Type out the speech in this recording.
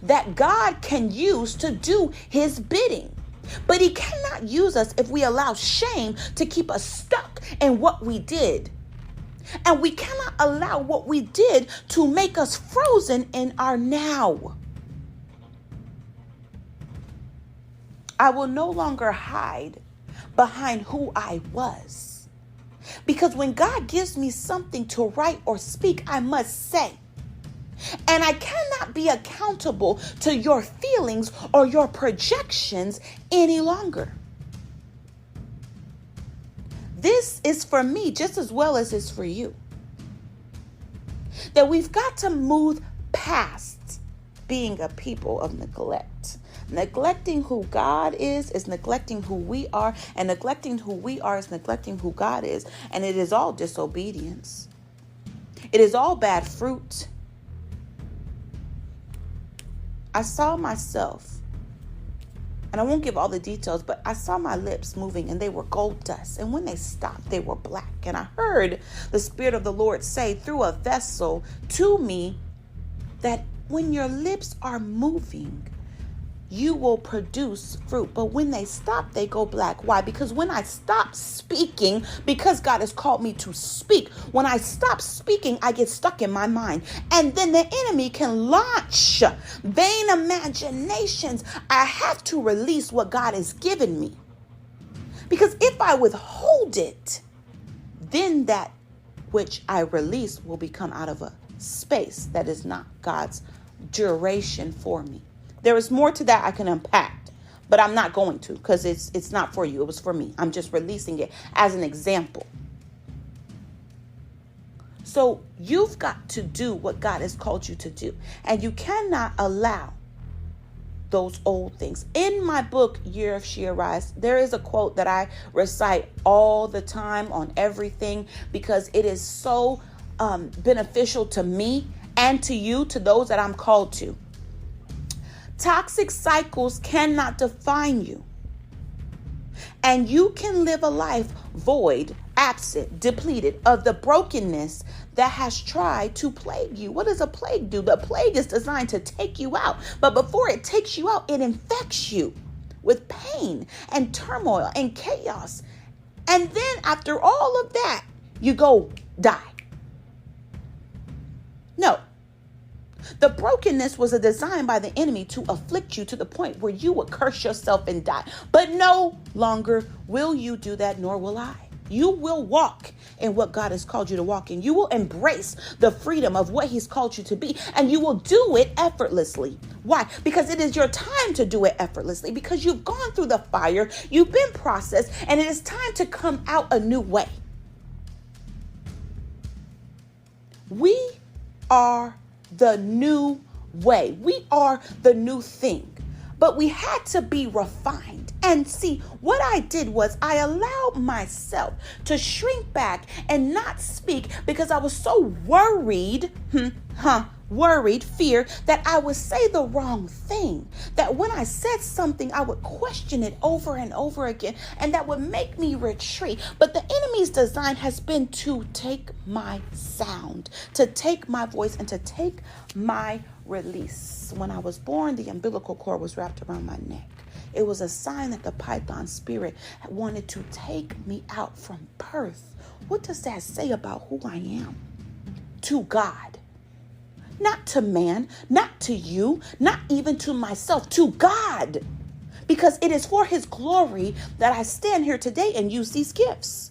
that God can use to do his bidding. But he cannot use us if we allow shame to keep us stuck in what we did. And we cannot allow what we did to make us frozen in our now. I will no longer hide behind who I was. Because when God gives me something to write or speak, I must say. And I cannot be accountable to your feelings or your projections any longer. This is for me just as well as it's for you. That we've got to move past being a people of neglect. Neglecting who God is neglecting who we are, and neglecting who we are is neglecting who God is. And it is all disobedience. It is all bad fruit. I saw myself, and I won't give all the details, but I saw my lips moving and they were gold dust. And when they stopped, they were black. And I heard the Spirit of the Lord say through a vessel to me that when your lips are moving, you will produce fruit. But when they stop, they go black. Why? Because when I stop speaking, because God has called me to speak, when I stop speaking, I get stuck in my mind. And then the enemy can launch vain imaginations. I have to release what God has given me. Because if I withhold it, then that which I release will become out of a space that is not God's duration for me. There is more to that I can unpack, but I'm not going to, because it's not for you. It was for me. I'm just releasing it as an example. So you've got to do what God has called you to do, and you cannot allow those old things. In my book, Year of She Arise, there is a quote that I recite all the time on everything, because it is so beneficial to me and to you, to those that I'm called to. Toxic cycles cannot define you. And you can live a life void, absent, depleted of the brokenness that has tried to plague you. What does a plague do? The plague is designed to take you out. But before it takes you out, it infects you with pain and turmoil and chaos. And then after all of that, you go die. No. The brokenness was a design by the enemy to afflict you to the point where you would curse yourself and die. But no longer will you do that, nor will I. You will walk in what God has called you to walk in. You will embrace the freedom of what he's called you to be, and you will do it effortlessly. Why? Because it is your time to do it effortlessly, because you've gone through the fire, you've been processed, and it is time to come out a new way. We are the new way. We are the new thing. But we had to be refined. And see, what I did was I allowed myself to shrink back and not speak because I was so worried, fear that I would say the wrong thing. That when I said something, I would question it over and over again, and that would make me retreat. But the enemy's design has been to take my sound, to take my voice, and to take my release. When I was born, the umbilical cord was wrapped around my neck. It was a sign that the python spirit wanted to take me out from birth. What does that say about who I am? To God. Not to man, not to you, not even to myself, to God. Because it is for his glory that I stand here today and use these gifts.